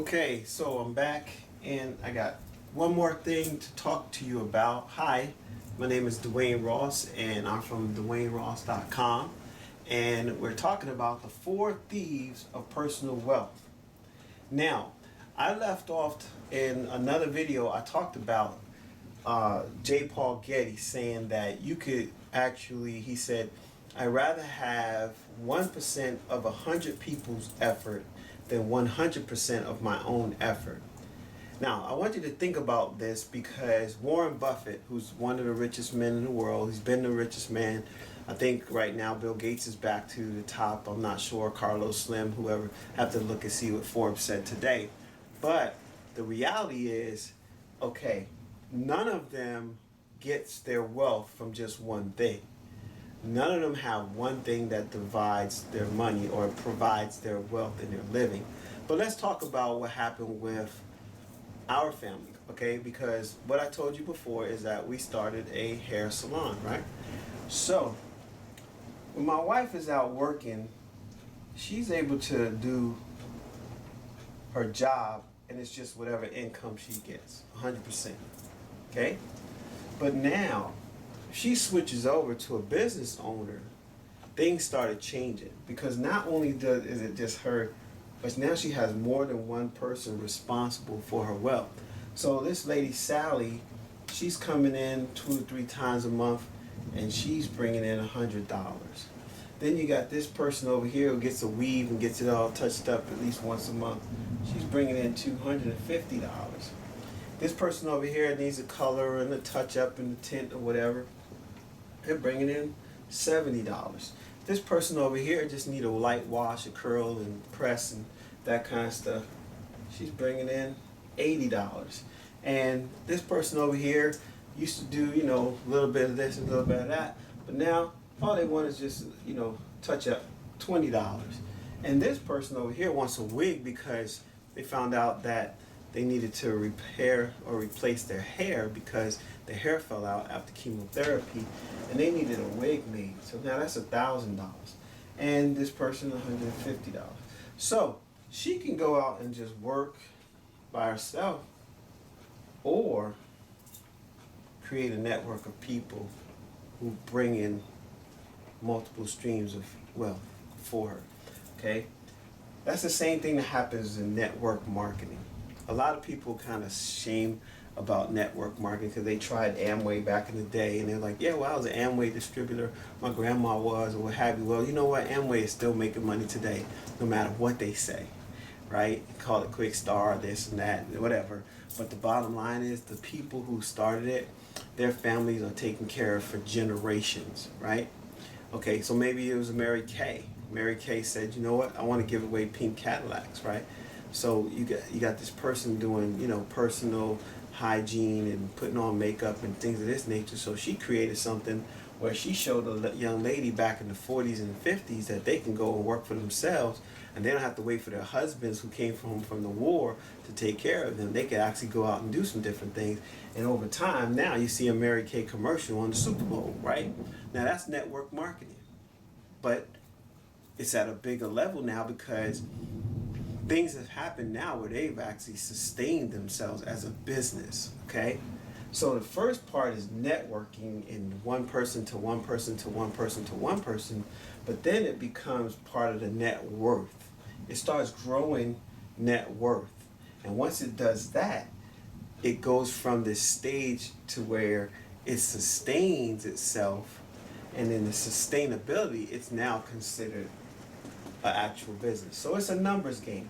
Okay, so I'm back and I got one more thing to talk to you about. Hi, my name is Dwayne Ross and I'm from DwayneRoss.com, and we're talking about the four thieves of personal wealth. Now, I left off in another video. I talked about J. Paul Getty saying that you could actually, he said, I'd rather have 1% of 100 people's effort than 100% of my own effort. Now, I want you to think about this because Warren Buffett, who's one of the richest men in the world, he's been the richest man. I think right now Bill Gates is back to the top. I'm not sure. Carlos Slim, whoever, have to look and see what Forbes said today. But the reality is, okay, none of them gets their wealth from just one thing. None of them have one thing that divides their money or provides their wealth and their living. But let's talk about what happened with our family, okay? Because what I told you before is that we started a hair salon, right? So when my wife is out working, she's able to do her job, and it's just whatever income she gets, 100%, okay? But now, she switches over to a business owner, things started changing because not only is it just her, but now she has more than one person responsible for her wealth. So this lady Sally, she's coming in 2 or 3 times a month, and she's bringing in $100. Then you got this person over here who gets a weave and gets it all touched up at least once a month. She's bringing in $250. This person over here needs a color and a touch up and a tint or whatever. They're bringing in $70. This person over here just need a light wash, a curl and press and that kind of stuff. She's bringing in $80. And this person over here used to do, a little bit of this and a little bit of that. But now all they want is just, touch up, $20. And this person over here wants a wig because they found out that they needed to repair or replace their hair because their hair fell out after chemotherapy, and they needed a wig made. So now that's $1,000, and this person $150. So she can go out and just work by herself, or create a network of people who bring in multiple streams of wealth for her. Okay, that's the same thing that happens in network marketing. A lot of people kind of shame about network marketing because they tried Amway back in the day, and they're like, yeah, well, I was an Amway distributor, my grandma was, or what have you. Well, you know what? Amway is still making money today, no matter what they say, right? Call it Quick Star, this and that, whatever. But the bottom line is the people who started it, their families are taken care of for generations, right? Okay, so maybe it was Mary Kay. Mary Kay said, you know what? I want to give away pink Cadillacs, right? So you got this person doing, personal hygiene and putting on makeup and things of this nature. So she created something where she showed a young lady back in the 40s and 50s that they can go and work for themselves, and they don't have to wait for their husbands who came from the war to take care of them. They could actually go out and do some different things. And over time, now you see a Mary Kay commercial on the Super Bowl, right? Now that's network marketing. But it's at a bigger level now because things have happened now where they've actually sustained themselves as a business, okay? So the first part is networking in one person to one person to one person to one person, but then it becomes part of the net worth. It starts growing net worth. And once it does that, it goes from this stage to where it sustains itself, and in the sustainability, it's now considered an actual business. So it's a numbers game,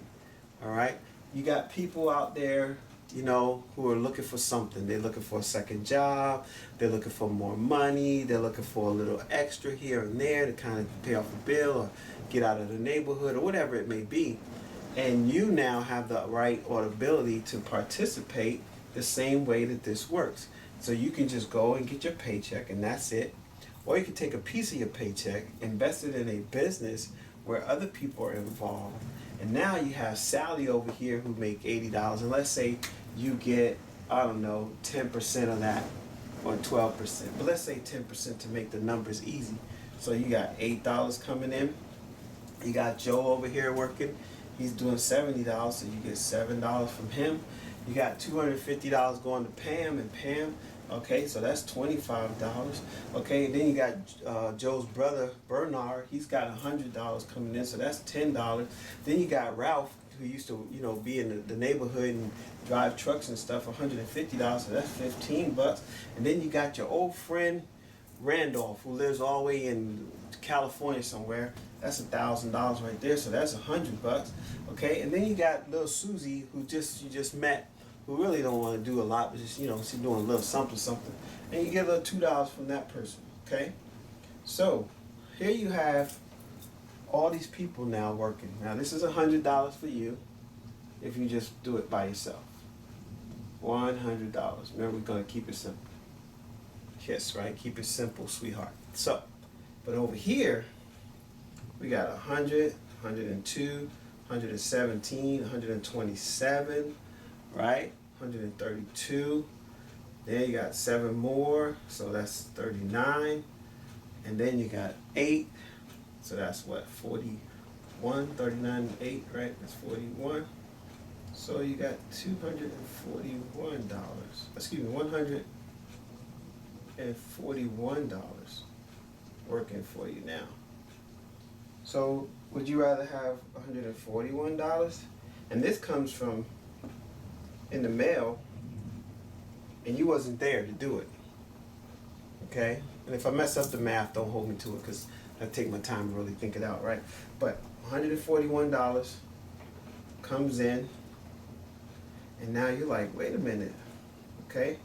all right? You got people out there, who are looking for something. They're looking for a second job. They're looking for more money. They're looking for a little extra here and there to kind of pay off a bill or get out of the neighborhood or whatever it may be. And you now have the right or the ability to participate the same way that this works. So you can just go and get your paycheck and that's it. Or you can take a piece of your paycheck, invest it in a business where other people are involved. And now you have Sally over here who make $80. And let's say you get, 10% of that or 12%. But let's say 10% to make the numbers easy. So you got $8 coming in. You got Joe over here working. He's doing $70, so you get $7 from him. You got $250 going to Pam, and Pam, okay, so that's $25. Okay, and then you got Joe's brother Bernard. He's got $100 coming in, so that's $10. Then you got Ralph, who used to, be in the neighborhood and drive trucks and stuff, $150, so that's $15. And then you got your old friend Randolph, who lives all the way in California somewhere. That's $1,000 right there, so that's $100. Okay, and then you got little Susie, who you just met, who really don't want to do a lot, but just she's doing a little something, and you get a little $2 from that person. Okay, so here you have all these people now working. Now this is $100 for you if you just do it by yourself. $100. Remember, we're gonna keep it simple. Yes, right? Keep it simple, sweetheart. So, but over here, we got 100, 102, 117, 127, right? 132. Then you got 7 more, so that's 39. And then you got 8, so that's what, 41, 39 and 8, right? That's 41. So you got $241. Excuse me, $141 working for you now. So would you rather have $141? And this comes from in the mail, and you wasn't there to do it. Okay? And if I mess up the math, don't hold me to it, because I take my time to really think it out, right? But $141 comes in, and now you're like, wait a minute, okay?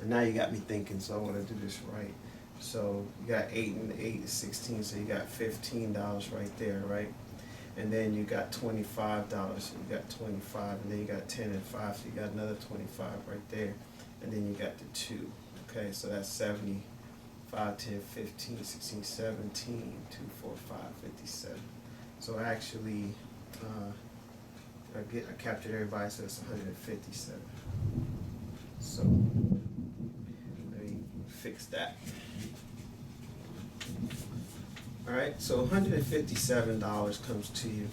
And now you got me thinking, so I want to do this right. So you got 8 and 8 is 16, so you got $15 right there, right? And then you got $25, so you got 25, and then you got 10 and 5, so you got another 25 right there. And then you got the 2, okay? So that's 70, 5, 10, 15, 16, 17, 2, 4, 5, 57. So actually, I captured everybody, so it's 157. So let me fix that. All right, so $157 comes to you,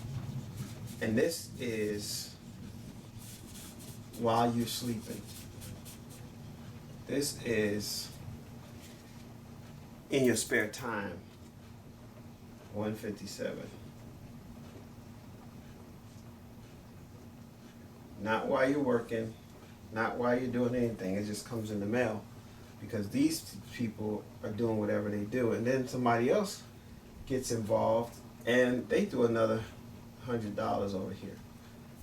and this is while you're sleeping. This is in your spare time. 157. Not while you're working, not while you're doing anything. It just comes in the mail, because these people are doing whatever they do, and then somebody else gets involved and they do another $100 over here.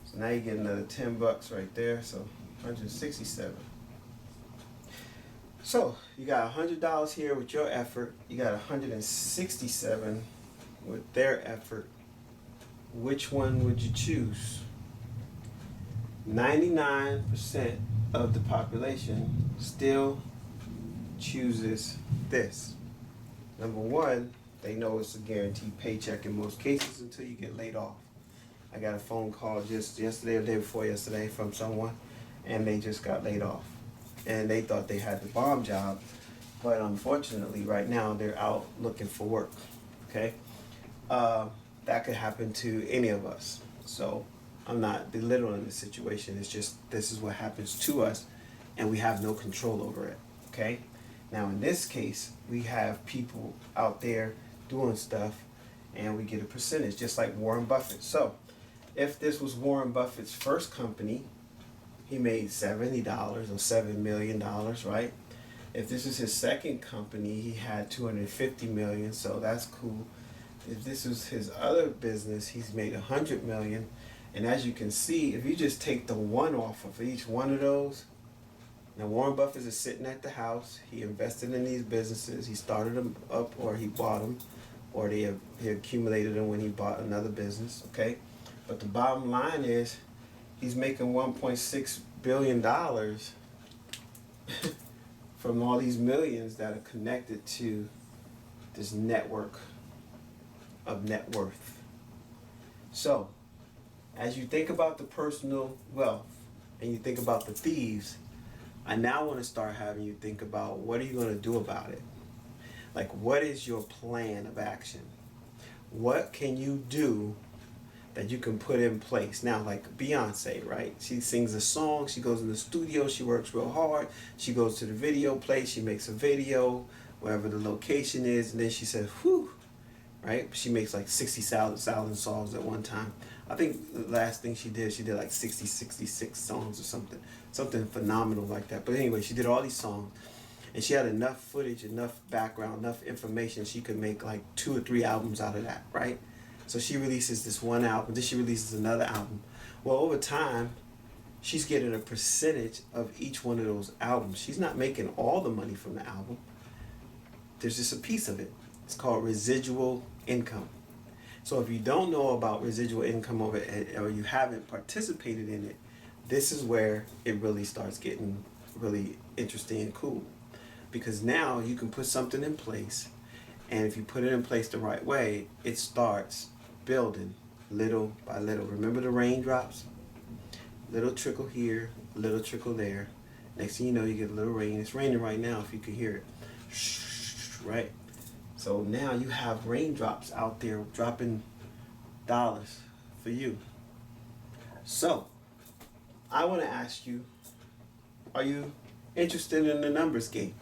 So now you get another $10 right there, so 167. So you got $100 here with your effort, you got 167 with their effort. Which one would you choose? 99% of the population still chooses this. Number one, they know it's a guaranteed paycheck in most cases until you get laid off. I got a phone call just yesterday or the day before yesterday from someone, and they just got laid off. And they thought they had the bomb job, but unfortunately right now they're out looking for work, okay? That could happen to any of us. So I'm not belittling the situation, it's just this is what happens to us, and we have no control over it, okay? Now in this case, we have people out there doing stuff, and we get a percentage, just like Warren Buffett. So if this was Warren Buffett's first company, he made $70 or $7 million, right? If this is his second company, he had $250 million, so that's cool. If this was his other business, he's made $100 million. And as you can see, if you just take the one off of each one of those, now Warren Buffett is sitting at the house, he invested in these businesses, he started them up, or he bought them, or he accumulated them when he bought another business, okay? But the bottom line is, he's making $1.6 billion from all these millions that are connected to this network of net worth. So, as you think about the personal wealth and you think about the thieves, I now want to start having you think about, what are you going to do about it? Like, what is your plan of action? What can you do that you can put in place. Now, like Beyonce, right? She sings a song, she goes in the studio, she works real hard, she goes to the video place, she makes a video, wherever the location is, and then she says, whew, right? She makes like 60,000 songs at one time. I think the last thing she did like 66 songs or something phenomenal like that. But anyway, she did all these songs, and she had enough footage, enough background, enough information, she could make like 2 or 3 albums out of that, right? So she releases this one album, then she releases another album. Well, over time, she's getting a percentage of each one of those albums. She's not making all the money from the album. There's just a piece of it. It's called residual income. So if you don't know about residual income or you haven't participated in it, this is where it really starts getting really interesting and cool. Because now you can put something in place, and if you put it in place the right way, it starts building little by little. Remember the raindrops? Little trickle here, little trickle there. Next thing you know, you get a little rain. It's raining right now if you can hear it. Right? So now you have raindrops out there dropping dollars for you. So I want to ask you, are you interested in the numbers game?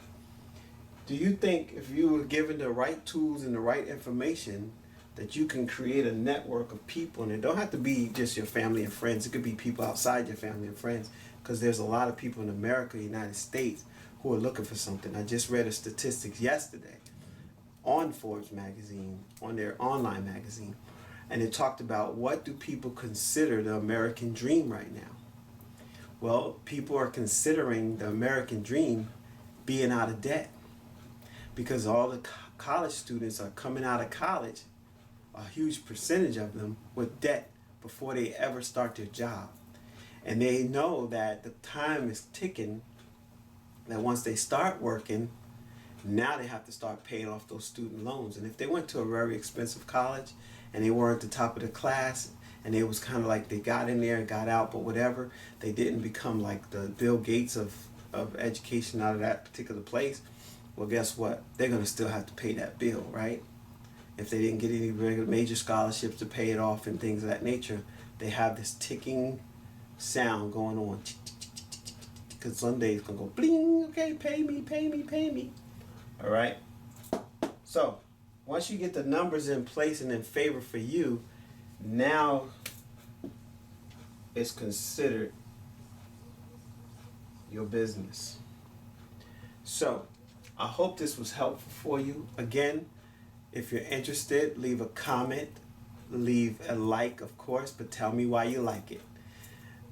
Do you think if you were given the right tools and the right information that you can create a network of people? And it don't have to be just your family and friends. It could be people outside your family and friends, because there's a lot of people in America, United States, who are looking for something. I just read a statistics yesterday on Forbes magazine, on their online magazine, and it talked about what do people consider the American dream right now. Well, people are considering the American dream being out of debt, because all the college students are coming out of college, a huge percentage of them, with debt before they ever start their job. And they know that the time is ticking, that once they start working, now they have to start paying off those student loans. And if they went to a very expensive college and they weren't the top of the class, and it was kind of like they got in there and got out, but whatever, they didn't become like the Bill Gates of education out of that particular place, well, guess what? They're going to still have to pay that bill, right? If they didn't get any regular major scholarships to pay it off and things of that nature, they have this ticking sound going on. Because someday it's going to go bling, okay, pay me, pay me, pay me. All right? So, once you get the numbers in place and in favor for you, now it's considered your business. So, I hope this was helpful for you. Again, if you're interested, leave a comment, leave a like, of course, but tell me why you like it.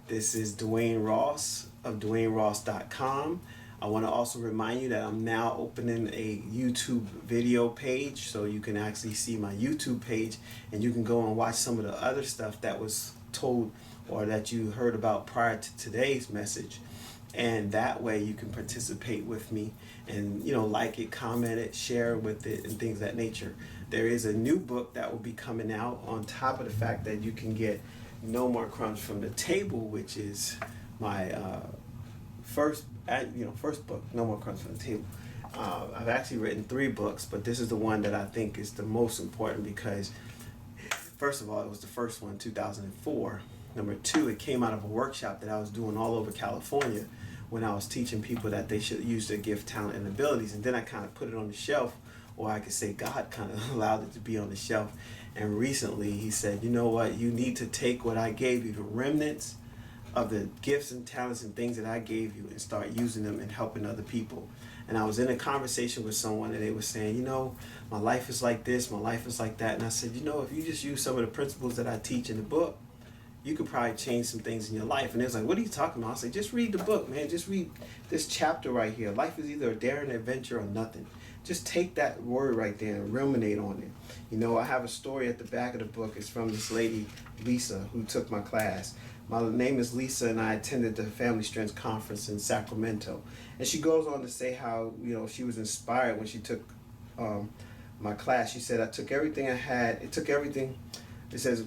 This is Dwayne Ross of DwayneRoss.com. I want to also remind you that I'm now opening a YouTube video page, so you can actually see my YouTube page, and you can go and watch some of the other stuff that was told or that you heard about prior to today's message. And that way you can participate with me and, like it, comment it, share with it, and things of that nature. There is a new book that will be coming out on top of the fact that you can get No More Crumbs from the Table, which is my first book, No More Crumbs from the Table. I've actually written 3 books, but this is the one that I think is the most important because, first of all, it was the first one, 2004. Number 2, it came out of a workshop that I was doing all over California when I was teaching people that they should use their gift, talent, and abilities. And then I kind of put it on the shelf, or I could say God kind of allowed it to be on the shelf. And recently he said, you know what, you need to take what I gave you, the remnants of the gifts and talents and things that I gave you, and start using them and helping other people. And I was in a conversation with someone, and they were saying, my life is like this, my life is like that. And I said, if you just use some of the principles that I teach in the book, you could probably change some things in your life. And they was like, what are you talking about? I said, just read the book, man. Just read this chapter right here. Life is either a daring adventure or nothing. Just take that word right there and ruminate on it. I have a story at the back of the book. It's from this lady, Lisa, who took my class. My name is Lisa, and I attended the Family Strength Conference in Sacramento. And she goes on to say how, she was inspired when she took my class. She said, I took everything I had. It took everything. It says,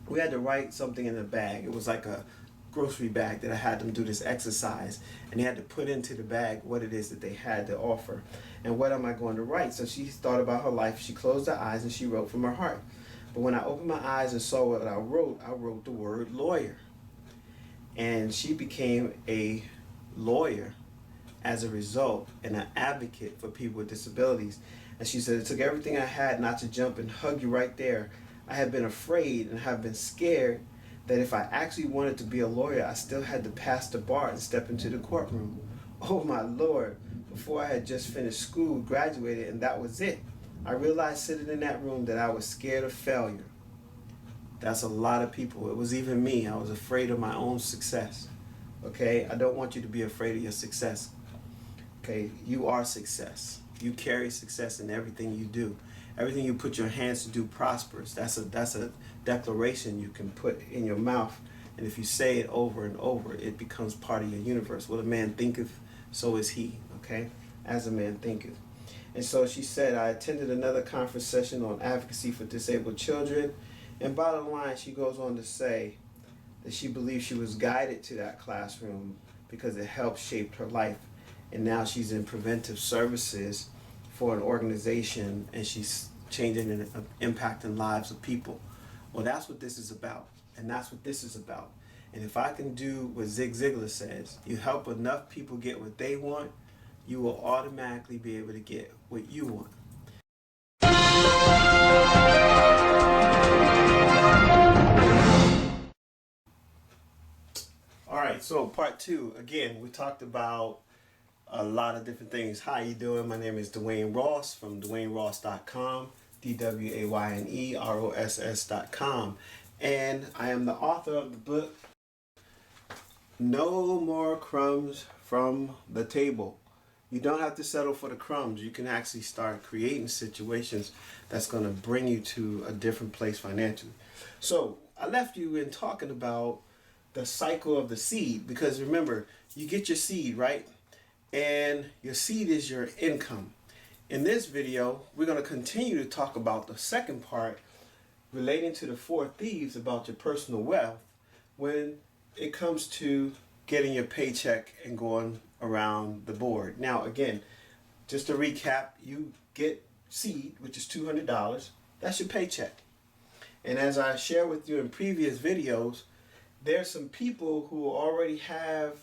we had to write something in the bag. It was like a grocery bag that I had them do this exercise, and they had to put into the bag what it is that they had to offer. And what am I going to write? So she thought about her life. She closed her eyes and she wrote from her heart. But when I opened my eyes and saw what I wrote the word lawyer. And she became a lawyer as a result and an advocate for people with disabilities. And she said, it took everything I had not to jump and hug you right there. I had been afraid and have been scared that if I actually wanted to be a lawyer, I still had to pass the bar and step into the courtroom. Oh my Lord, before I had just finished school, graduated, and that was it. I realized sitting in that room that I was scared of failure. That's a lot of people. It was even me. I was afraid of my own success. Okay? I don't want you to be afraid of your success. Okay? You are success. You carry success in everything you do. Everything you put your hands to do prospers. That's a declaration you can put in your mouth. And if you say it over and over, it becomes part of your universe. What a man thinketh, so is he. Okay? As a man thinketh. And so she said, I attended another conference session on advocacy for disabled children. And bottom line, she goes on to say that she believes she was guided to that classroom because it helped shape her life. And now she's in preventive services for an organization, and she's changing and impacting lives of people. Well, that's what this is about. And that's what this is about. And if I can do what Zig Ziglar says, you help enough people get what they want, you will automatically be able to get what you want. All right, so part two. Again, we talked about a lot of different things. How you doing? My name is Dwayne Ross from DwayneRoss.com, DWayneRoss.com. And I am the author of the book, No More Crumbs from the Table. You don't have to settle for the crumbs. You can actually start creating situations that's going to bring you to a different place financially. So I left you in talking about the cycle of the seed, because remember, you get your seed, right? And your seed is your income. In this video, we're going to continue to talk about the second part relating to the four thieves about your personal wealth when it comes to getting your paycheck and going around the board. Now, again, just to recap, you get seed, which is $200. That's your paycheck. And as I shared with you in previous videos, there's some people who already have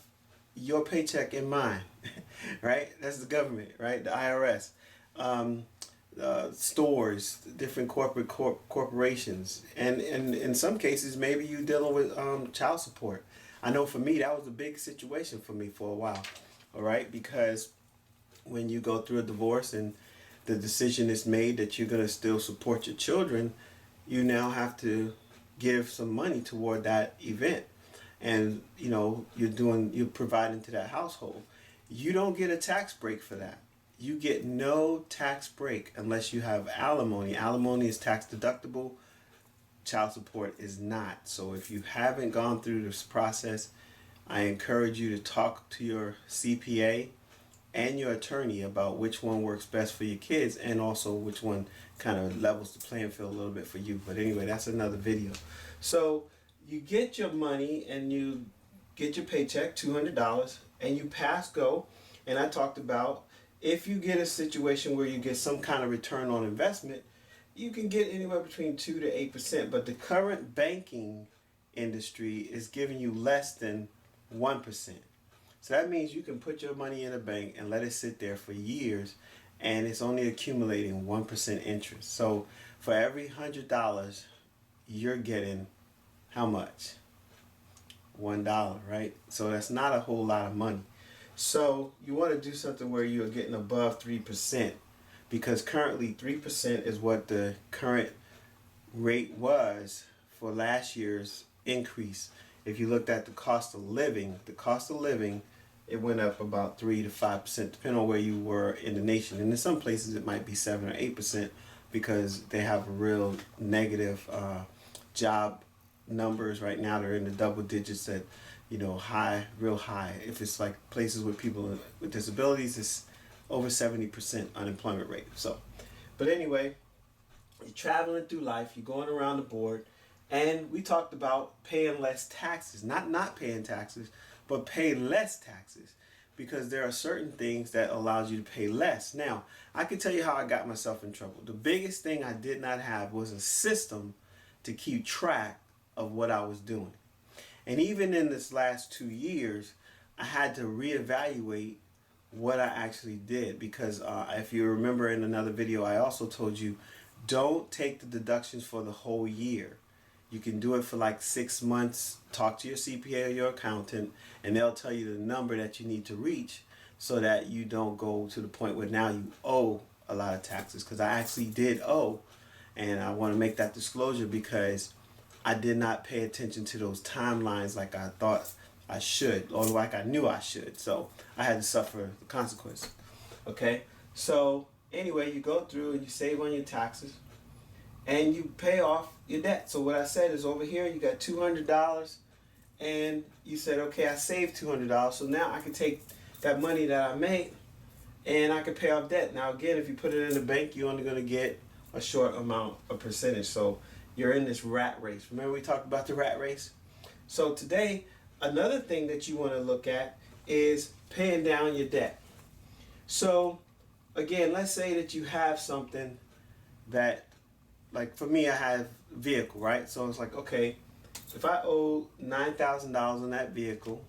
your paycheck in mind, right? That's the government, right? The IRS, stores, different corporations, and in some cases, maybe you dealing with child support. I know for me, that was a big situation for me for a while, all right? Because when you go through a divorce and the decision is made that you're going to still support your children, you now have to give some money toward that event, and you're providing to that household. You don't get a tax break for that. You get no tax break unless you have alimony. Alimony is tax deductible. Child support is not. So if you haven't gone through this process, I encourage you to talk to your CPA and your attorney about which one works best for your kids, and also which one kind of levels the playing field a little bit for you. But anyway, that's another video. So you get your money and you get your paycheck, $200, and you pass go. And I talked about, if you get a situation where you get some kind of return on investment, you can get anywhere between 2 to 8%. But the current banking industry is giving you less than 1%. So that means you can put your money in a bank and let it sit there for years, and it's only accumulating 1% interest. So for every $100, you're getting how much? $1, right? So that's not a whole lot of money. So you want to do something where you're getting above 3%, because currently 3% is what the current rate was for last year's increase. If you looked at the cost of living, it went up about 3 to 5%, depending on where you were in the nation. And in some places it might be 7 or 8%, because they have a real negative job numbers right now. They're in the double digits at, high, real high. If it's like places with people with disabilities, it's over 70% unemployment rate. So, but anyway, you're traveling through life, you're going around the board, and we talked about paying less taxes, not paying taxes, but pay less taxes, because there are certain things that allows you to pay less. Now, I can tell you how I got myself in trouble. The biggest thing I did not have was a system to keep track of what I was doing. And even in this last 2 years, I had to reevaluate what I actually did because if you remember in another video, I also told you don't take the deductions for the whole year. You can do it for like 6 months. Talk to your CPA or your accountant, and they'll tell you the number that you need to reach so that you don't go to the point where now you owe a lot of taxes. Because I actually did owe, and I want to make that disclosure because I did not pay attention to those timelines like I thought I should, or like I knew I should. So I had to suffer the consequence. Okay? So anyway, you go through and you save on your taxes and you pay off your debt. So what I said is over here you got $200 and you said, okay, I saved $200. So now I can take that money that I made and I can pay off debt. Now again, if you put it in the bank, you're only going to get a short amount of percentage. So you're in this rat race. Remember we talked about the rat race? So today, another thing that you want to look at is paying down your debt. So again, let's say that you have something that, like for me, I have a vehicle, right? So it's like, okay, if I owe $9,000 on that vehicle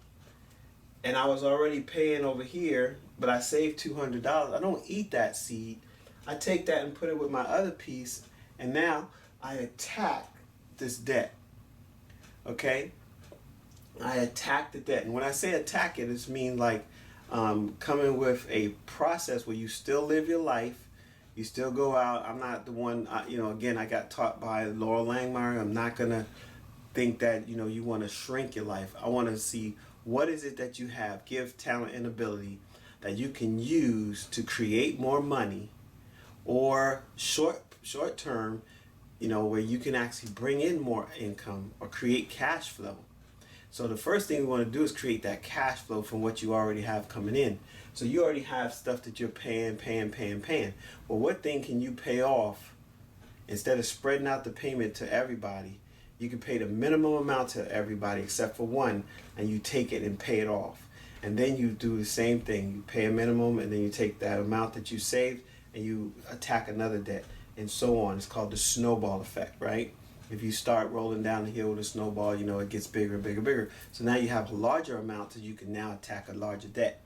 and I was already paying over here, but I saved $200, I don't eat that seed. I take that and put it with my other piece, and now I attack this debt. Okay? I attack the debt. And when I say attack it, it means like coming with a process where you still live your life, you still go out. I'm not the one, again, I got taught by Laurel Langmeyer. I'm not going to think that, you want to shrink your life. I want to see what is it that you have, gift, talent, and ability that you can use to create more money or short term, where you can actually bring in more income or create cash flow. So the first thing we want to do is create that cash flow from what you already have coming in. So you already have stuff that you're paying. Well, what thing can you pay off instead of spreading out the payment to everybody? You can pay the minimum amount to everybody except for one, and you take it and pay it off. And then you do the same thing. You pay a minimum, and then you take that amount that you saved and you attack another debt, and so on. It's called the snowball effect, right? If you start rolling down the hill with a snowball, it gets bigger and bigger and bigger. So now you have a larger amount that you can now attack a larger debt.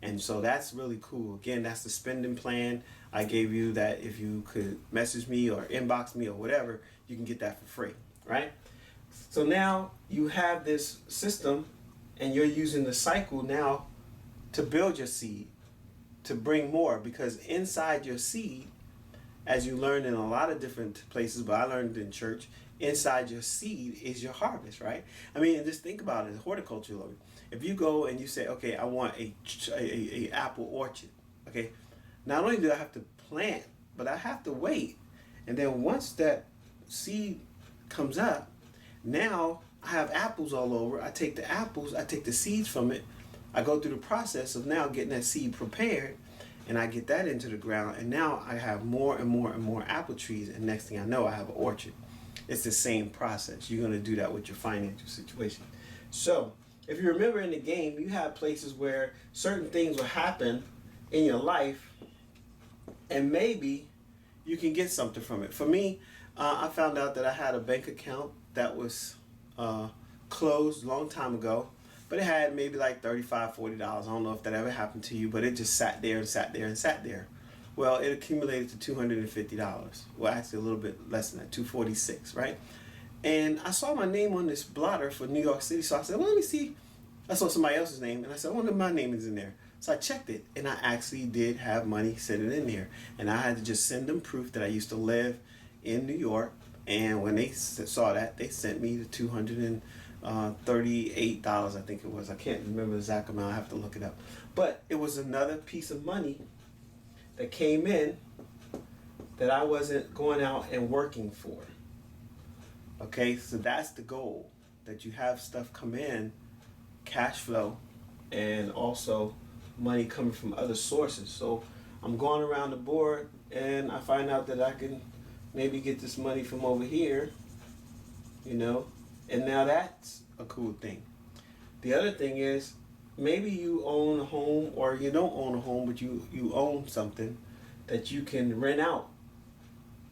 And so that's really cool. Again, that's the spending plan I gave you, that if you could message me or inbox me or whatever, you can get that for free, right? So now you have this system and you're using the cycle now to build your seed, to bring more, because inside your seed, as you learned in a lot of different places, but I learned in church, inside your seed is your harvest, right? I mean, just think about it, horticulture. If you go and you say, okay, I want a apple orchard, okay, not only do I have to plant, but I have to wait. And then once that seed comes up, now I have apples all over. I take the apples, I take the seeds from it, I go through the process of now getting that seed prepared, and I get that into the ground, and now I have more and more and more apple trees, and next thing I know, I have an orchard. It's the same process. You're going to do that with your financial situation. So if you remember in the game, you have places where certain things will happen in your life, and maybe you can get something from it. For me, I found out that I had a bank account that was closed a long time ago, but it had maybe like $35, $40. I don't know if that ever happened to you, but it just sat there and sat there and sat there. Well, it accumulated to $250. Well, actually a little bit less than that, $246, right? And I saw my name on this blotter for New York City, so I said, well, let me see. I saw somebody else's name, and I said, I wonder if my name is in there. So I checked it, and I actually did have money sitting in there. And I had to just send them proof that I used to live in New York. And when they saw that, they sent me the $238, I think it was. I can't remember the exact amount. I have to look it up. But it was another piece of money that came in that I wasn't going out and working for. Okay, so that's the goal, that you have stuff come in, cash flow, and also money coming from other sources. So I'm going around the board and I find out that I can maybe get this money from over here, and now that's a cool thing. The other thing is, maybe you own a home, or you don't own a home, but you own something that you can rent out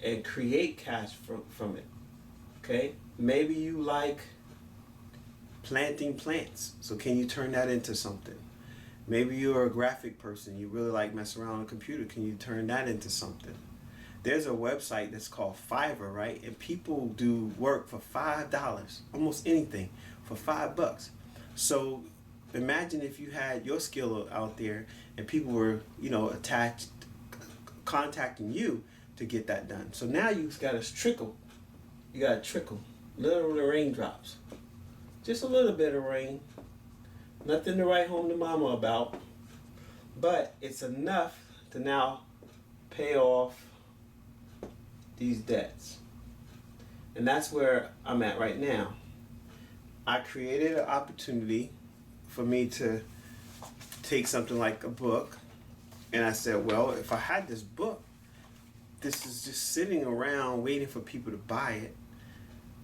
and create cash from it. Okay, maybe you like planting plants, so can you turn that into something? Maybe you're a graphic person, you really like messing around on a computer, can you turn that into something? There's a website that's called Fiverr, right? And people do work for $5, almost anything, for $5. So imagine if you had your skill out there and people were, attached, contacting you to get that done. So now you've got to trickle. You got to trickle, little raindrops, just a little bit of rain. Nothing to write home to mama about, but it's enough to now pay off these debts. And that's where I'm at right now. I created an opportunity for me to take something like a book, and I said, well, if I had this book, this is just sitting around waiting for people to buy it.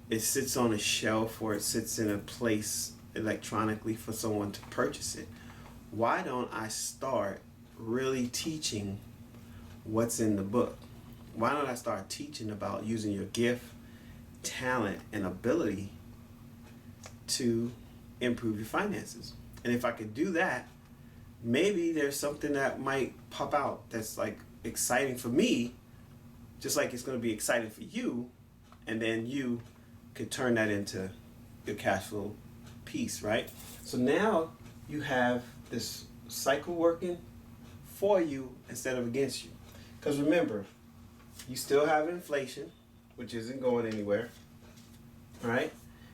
It sits on a shelf or it sits in a place electronically for someone to purchase it. Why don't I start really teaching what's in the book? Why don't I start teaching about using your gift, talent, and ability to improve your finances? And if I could do that, maybe there's something that might pop out that's like exciting for me, just like it's going to be exciting for you, and then you could turn that into your cash flow piece, right? So now you have this cycle working for you instead of against you. Because remember, you still have inflation, which isn't going anywhere, right?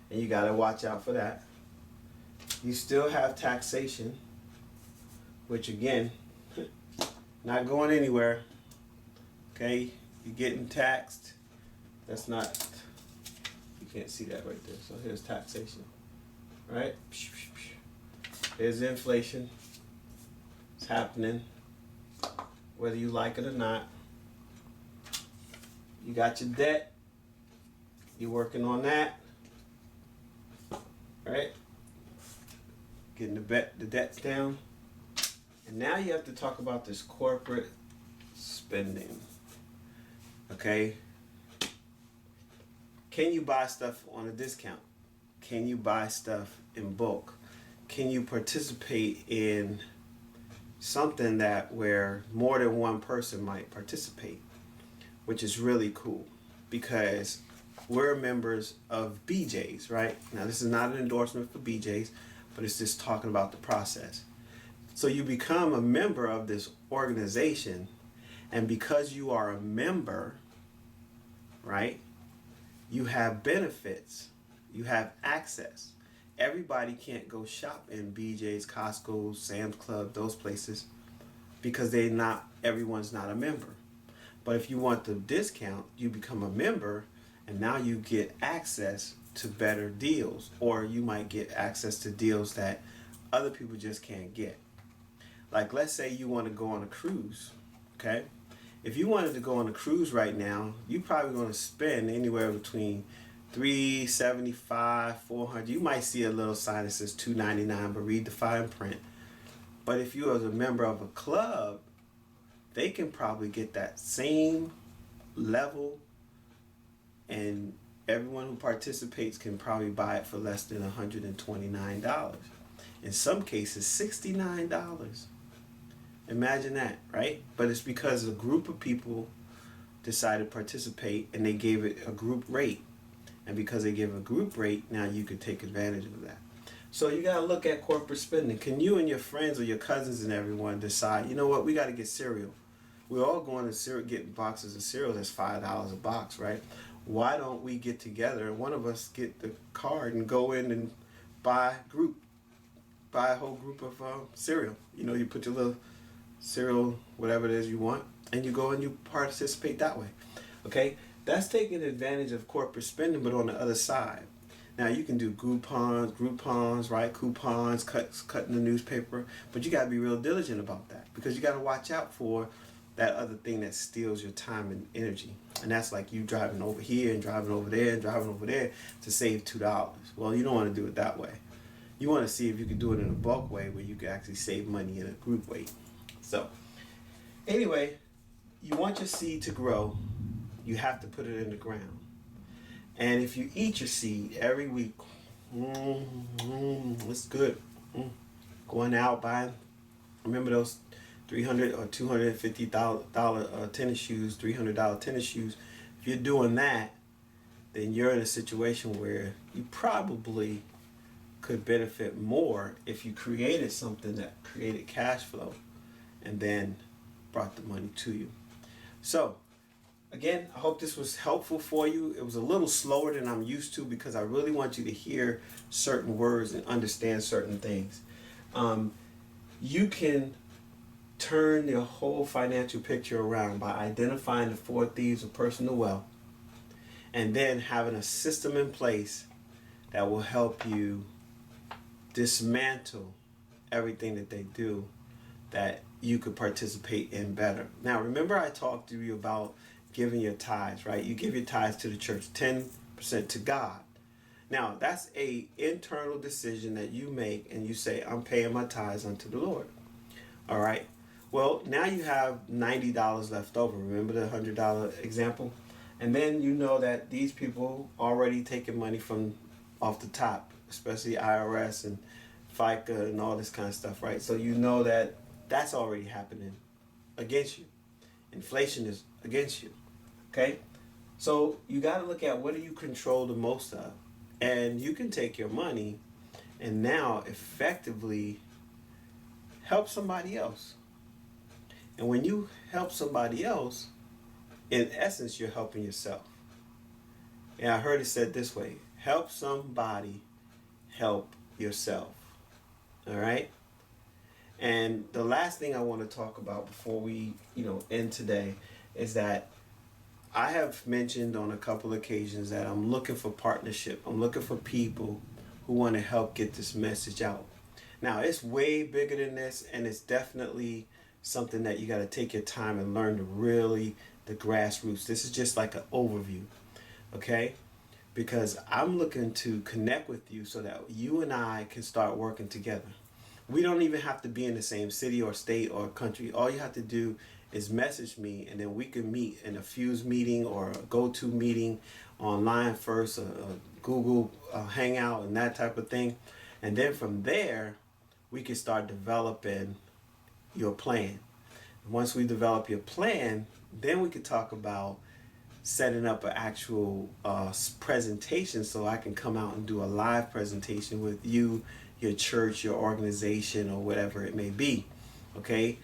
And you got to watch out for that. You still have taxation, which again, not going anywhere. Okay, you're getting taxed. That's not, you can't see that right there. So here's taxation, right? There's inflation. It's happening, whether you like it or not. You got your debt. You're working on that, right? Getting the debts down. And now you have to talk about this corporate spending. Okay? Can you buy stuff on a discount? Can you buy stuff in bulk? Can you participate in something that where more than one person might participate? Which is really cool because we're members of BJ's, right? Now this is not an endorsement for BJ's, but it's just talking about the process. So you become a member of this organization, and because you are a member, right, you have benefits, you have access. Everybody can't go shop in BJ's, Costco, Sam's Club, those places, because everyone's not a member. But if you want the discount, you become a member, and now you get access to better deals, or you might get access to deals that other people just can't get. Like, let's say you want to go on a cruise, okay? If you wanted to go on a cruise right now, you're probably going to spend anywhere between $375, $400. You might see a little sign that says $299, but read the fine print. But if you are a member of a club, they can probably get that same level, and everyone who participates can probably buy it for less than $129. In some cases, $69. Imagine that, right? But it's because a group of people decided to participate and they gave it a group rate. And because they give a group rate, now you can take advantage of that. So you got to look at corporate spending. Can you and your friends or your cousins and everyone decide, you know what, we got to get cereal. We're all going to get boxes of cereal that's $5 a box, right? Why don't we get together and one of us get the card and go in and buy a whole group of cereal. You put your little cereal, whatever it is you want, and you go and you participate that way. Okay? That's taking advantage of corporate spending, but on the other side. Now you can do Groupons, right? Coupons, cutting the newspaper, but you got to be real diligent about that because you got to watch out for that other thing that steals your time and energy. And that's like you driving over here and driving over there and driving over there to save $2. Well, you don't want to do it that way. You want to see if you can do it in a bulk way where you can actually save money in a group way. So, anyway, you want your seed to grow, you have to put it in the ground. And if you eat your seed every week, it's good. Going out buying, remember those $300 or $250 tennis shoes, $300 tennis shoes. If you're doing that, then you're in a situation where you probably could benefit more if you created something that created cash flow and then brought the money to you. So again, I hope this was helpful for you. It was a little slower than I'm used to because I really want you to hear certain words and understand certain things. You can turn your whole financial picture around by identifying the four thieves of personal wealth and then having a system in place that will help you dismantle everything that they do that you could participate in better. Now, remember I talked to you about giving your tithes, right? You give your tithes to the church, 10% to God. Now, that's a internal decision that you make, and you say, I'm paying my tithes unto the Lord. All right? Well, now you have $90 left over. Remember the $100 example? And then you know that these people already taking money from off the top, especially IRS and FICA and all this kind of stuff, right? So you know that that's already happening against you. Inflation is against you, okay? So you got to look at what do you control the most of. And you can take your money and now effectively help somebody else. And when you help somebody else, in essence, you're helping yourself. And I heard it said this way, help somebody help yourself. All right? And the last thing I want to talk about before we, end today is that I have mentioned on a couple occasions that I'm looking for partnership. I'm looking for people who want to help get this message out. Now, it's way bigger than this, and it's definitely something that you got to take your time and learn the grassroots. This is just like an overview, okay? Because I'm looking to connect with you so that you and I can start working together. We don't even have to be in the same city or state or country. All you have to do is message me, and then we can meet in a Fuse meeting or a go-to meeting online first, a Google Hangout and that type of thing. And then from there, we can start developing your plan. Once we develop your plan, then we could talk about setting up an actual presentation so I can come out and do a live presentation with you, your church, your organization, or whatever it may be. Okay?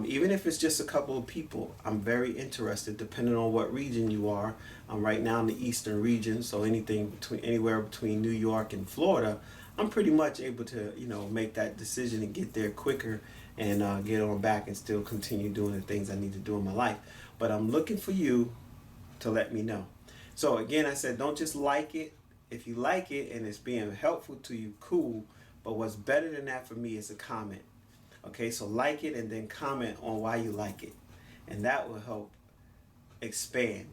Even if it's just a couple of people, I'm very interested, depending on what region you are. I'm right now in the eastern region, so anywhere between New York and Florida, I'm pretty much able to, make that decision and get there quicker and get on back and still continue doing the things I need to do in my life. But I'm looking for you to let me know. So again, I said, don't just like it. If you like it and it's being helpful to you, cool. But what's better than that for me is a comment. Okay, so like it and then comment on why you like it. And that will help expand.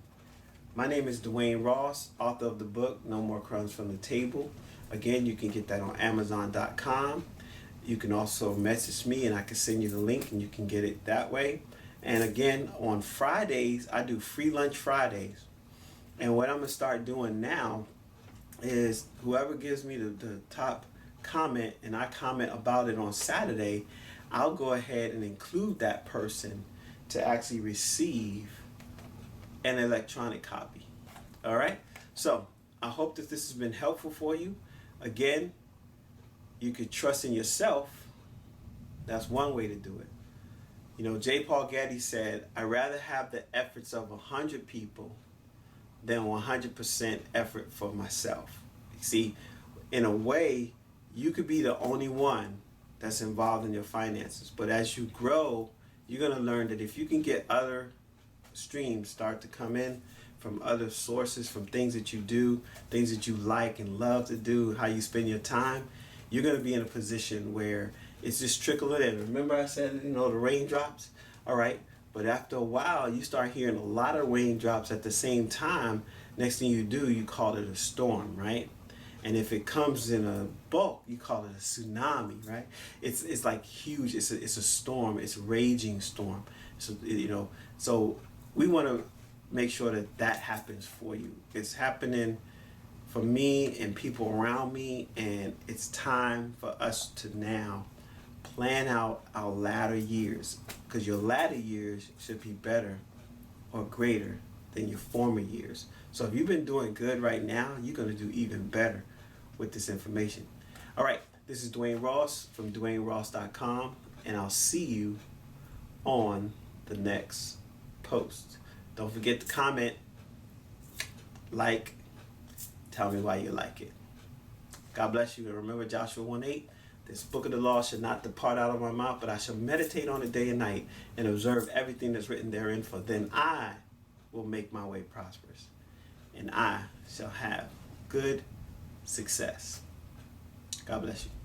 My name is Dwayne Ross, author of the book, No More Crumbs from the Table. Again, you can get that on Amazon.com. You can also message me and I can send you the link and you can get it that way. And again, on Fridays, I do free lunch Fridays. And what I'm going to start doing now is whoever gives me the top comment and I comment about it on Saturday, I'll go ahead and include that person to actually receive an electronic copy. All right? So I hope that this has been helpful for you. Again, you could trust in yourself. That's one way to do it. J. Paul Getty said, I'd rather have the efforts of 100 people than 100% effort for myself. See, in a way, you could be the only one that's involved in your finances. But as you grow, you're going to learn that if you can get other streams start to come in from other sources, from things that you do, things that you like and love to do, how you spend your time, you're going to be in a position where it's just trickling in. Remember I said, the raindrops? All right. But after a while, you start hearing a lot of raindrops at the same time. Next thing you do, you call it a storm, right? And if it comes in a bulk, you call it a tsunami, right? It's like huge. It's a storm. It's a raging storm. So so we want to make sure that happens for you. It's happening for me and people around me, and it's time for us to now plan out our latter years, because your latter years should be better or greater than your former years. So if you've been doing good right now, you're going to do even better with this information. All right, this is Dwayne Ross from DwayneRoss.com, and I'll see you on the next post. Don't forget to comment, like, tell me why you like it. God bless you, and remember Joshua 1:8. This book of the law should not depart out of my mouth, but I shall meditate on it day and night and observe everything that's written therein, for then I will make my way prosperous, and I shall have good success. God bless you.